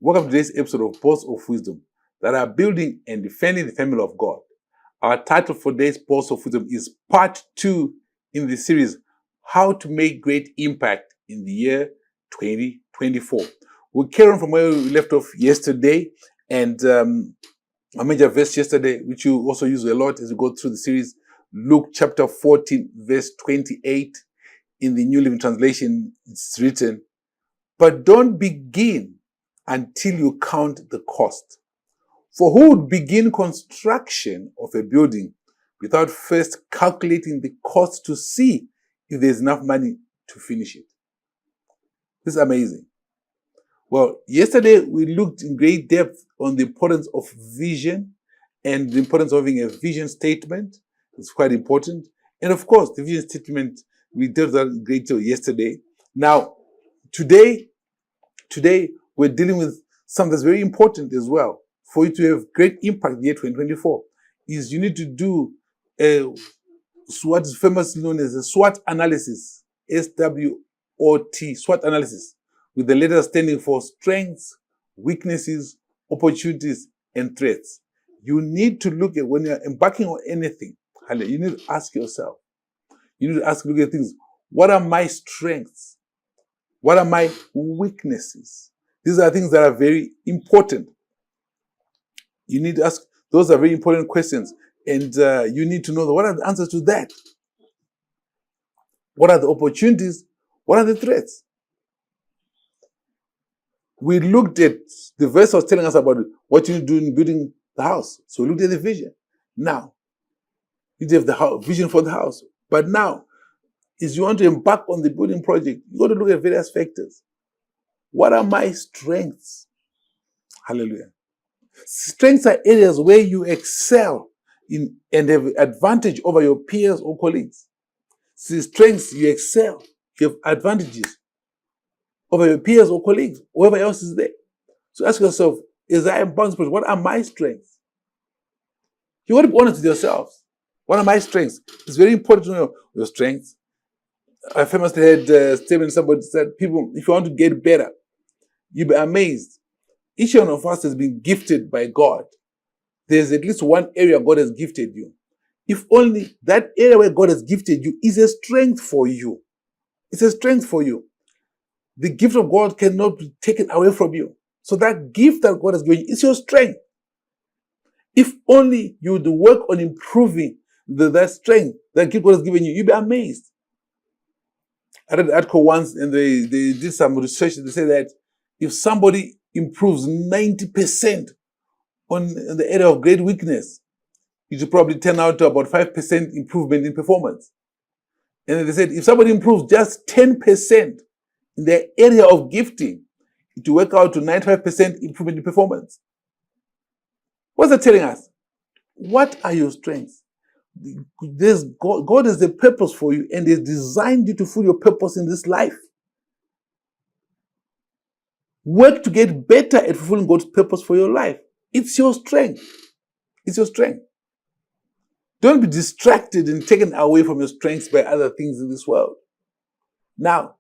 Welcome to today's episode of Pulse of Wisdom that are building and defending the family of God. Our title for today's Pulse of Wisdom is Part 2 in the series, How to Make Great Impact in the Year 2024. We'll carry on from where we left off yesterday, and a major verse yesterday, which you also use a lot as we go through the series, Luke chapter 14, verse 28. In the New Living Translation, it's written, "But don't begin until you count the cost. For who would begin construction of a building without first calculating the cost to see if there's enough money to finish it?" This is amazing. Well, yesterday we looked in great depth on the importance of vision and the importance of having a vision statement. It's quite important. And of course, the vision statement, we did that in great detail yesterday. Now, today we're dealing with something that's very important as well. For you to have great impact in the year 2024, is you need to do what is famously known as a SWOT analysis, SWOT, SWOT analysis, with the letters standing for strengths, weaknesses, opportunities, and threats. You need to look at, when you're embarking on anything, you need to ask yourself, look at things. What are my strengths? What are my weaknesses? These are things that are very important. You need to ask, those are very important questions. And you need to know what are the answers to that? What are the opportunities? What are the threats? We looked at, the verse was telling us about what you do in building the house. So we looked at the vision. Now, you have the vision for the house. But now, if you want to embark on the building project, you got to look at various factors. What are my strengths? Hallelujah. Strengths are areas where you excel in and have advantage over your peers or colleagues. See, strengths, you excel, you have advantages over your peers or colleagues, whoever else is there. So ask yourself, as I am bound, what are my strengths? You want to be honest with yourselves. What are my strengths? It's very important to know your strengths. I famously had a statement, somebody said, people, if you want to get better, you'll be amazed. Each one of us has been gifted by God. There's at least one area God has gifted you. If only that area where God has gifted you is a strength for you. It's a strength for you. The gift of God cannot be taken away from you. So that gift that God has given you is your strength. If only you would work on improving that strength that gift God has given you, you'll be amazed. I read an article once and they did some research. They say that if somebody improves 90% on the area of great weakness, it should probably turn out to about 5% improvement in performance. And then they said if somebody improves just 10% in their area of gifting, it will work out to 95% improvement in performance. What's that telling us? What are your strengths? God has a purpose for you and has designed you to fulfill your purpose in this life. Work to get better at fulfilling God's purpose for your life. It's your strength. It's your strength. Don't be distracted and taken away from your strengths by other things in this world. Now,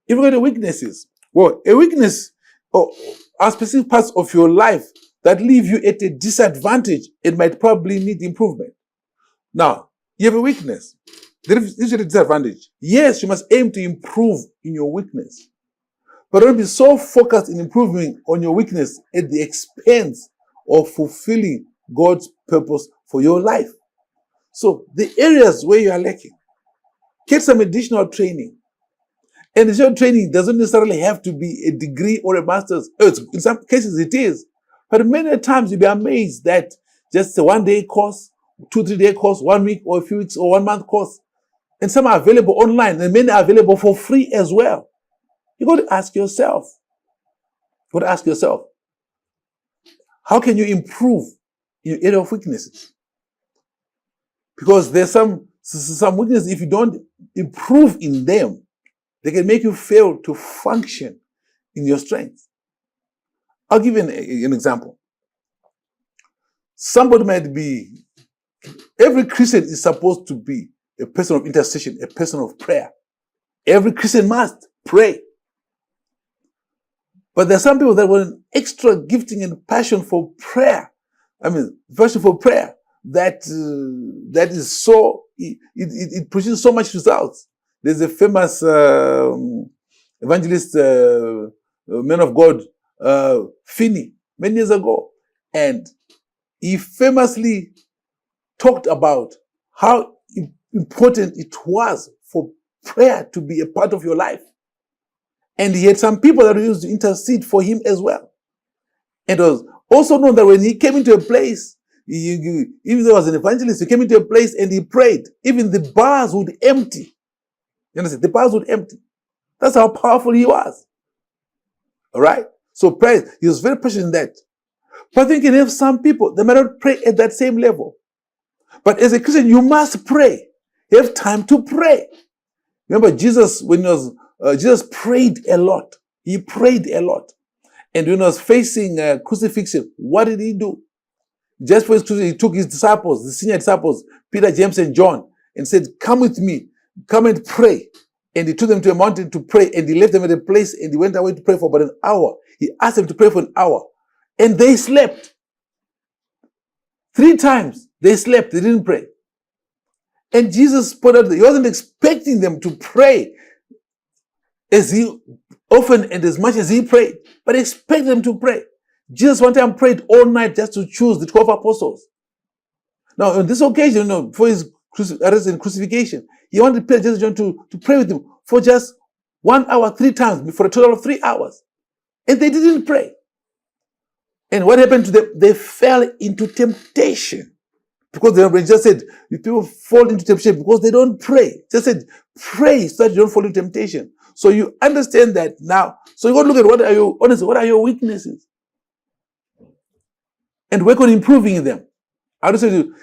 if you go to weaknesses, well, a weakness are specific parts of your life that leave you at a disadvantage and might probably need improvement. Now, you have a weakness. There is a disadvantage. Yes, you must aim to improve in your weakness. But don't be so focused in improving on your weakness at the expense of fulfilling God's purpose for your life. So, the areas where you are lacking, get some additional training. And additional training doesn't necessarily have to be a degree or a master's. In some cases it is. But many times you'll be amazed that just a 1-day course, 2-3 day course, 1 week or a few weeks or 1 month course. And some are available online and many are available for free as well. You got to ask yourself. How can you improve in your area of weaknesses? Because there's some weaknesses, if you don't improve in them, they can make you fail to function in your strengths. I'll give you an example. Every Christian is supposed to be a person of intercession, a person of prayer. Every Christian must pray. But there are some people that want an extra gifting and passion for prayer. I mean, passion for prayer that is so, it produces so much results. There's a famous evangelist, man of God, Finney, many years ago. And he famously talked about how important it was for prayer to be a part of your life. And he had some people that used to intercede for him as well. And it was also known that when he came into a place, even though he was an evangelist, he came into a place and he prayed. Even the bars would empty. You understand? The bars would empty. That's how powerful he was. All right? So prayer, he was very passionate in that. But then you can have some people, they might not pray at that same level. But as a Christian, you must pray. You have time to pray. Remember Jesus, when he was, Jesus prayed a lot. He prayed a lot. And when he was facing crucifixion, what did he do? Just for his crucifixion, he took his disciples, the senior disciples, Peter, James, and John, and said, come with me, come and pray. And he took them to a mountain to pray, and he left them at a place, and he went away to pray for about an hour. He asked them to pray for an hour. And they slept. 3 times they slept, they didn't pray. And Jesus put out, he wasn't expecting them to pray as he often and as much as he prayed, but he expected them to pray. Jesus one time prayed all night just to choose the 12 apostles. Now, on this occasion, for his arrest and crucifixion, he wanted Peter, James, and John to pray with him for just 1 hour, 3 times, for a total of 3 hours. And they didn't pray. And what happened to them? They fell into temptation. Because when Jesus said, people fall into temptation because they don't pray. Just said, pray so that you don't fall into temptation. So you understand that now. So you got to look at what are your weaknesses? And work on improving them. I would say to you,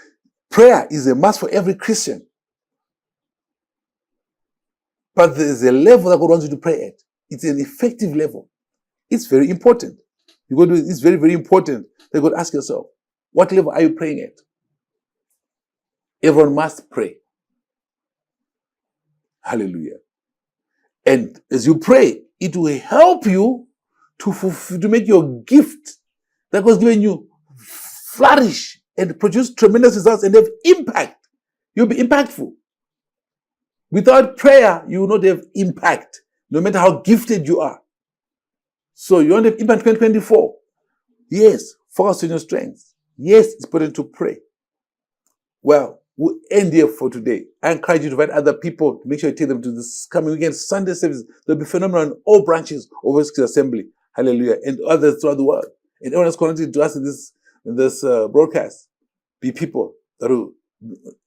prayer is a must for every Christian. But there's a level that God wants you to pray at. It's an effective level. It's very important. It's very, very important that you got to ask yourself, what level are you praying at? Everyone must pray. Hallelujah. And as you pray, it will help you to make your gift that was given you flourish and produce tremendous results and have impact. You'll be impactful. Without prayer, you will not have impact, no matter how gifted you are. So you want to have impact 2024. Yes, focus on your strengths. Yes, it's important to pray. Well, we'll end here for today. I encourage you to invite other people to make sure you take them to this coming weekend Sunday service. There'll be phenomenal in all branches of West Assembly. Hallelujah. And others throughout the world. And everyone that's connected to us in this broadcast. Be people that will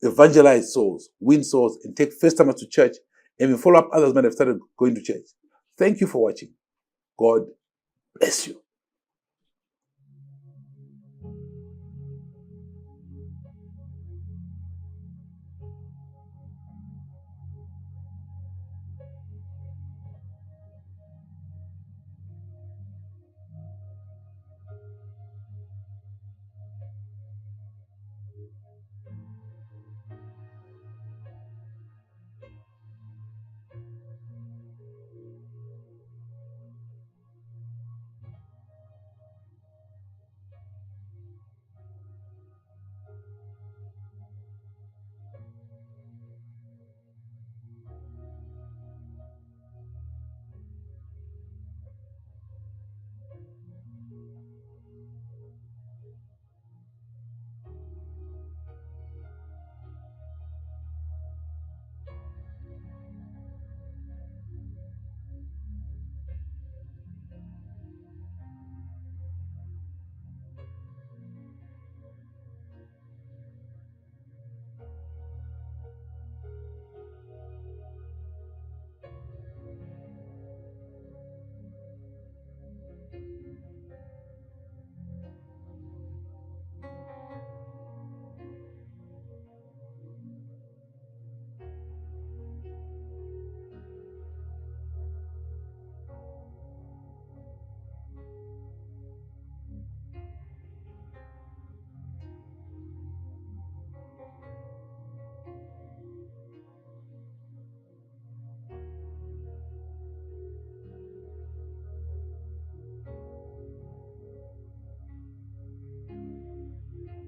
evangelize souls, win souls, and take first timers to church. And we follow up others might have started going to church. Thank you for watching. God bless you.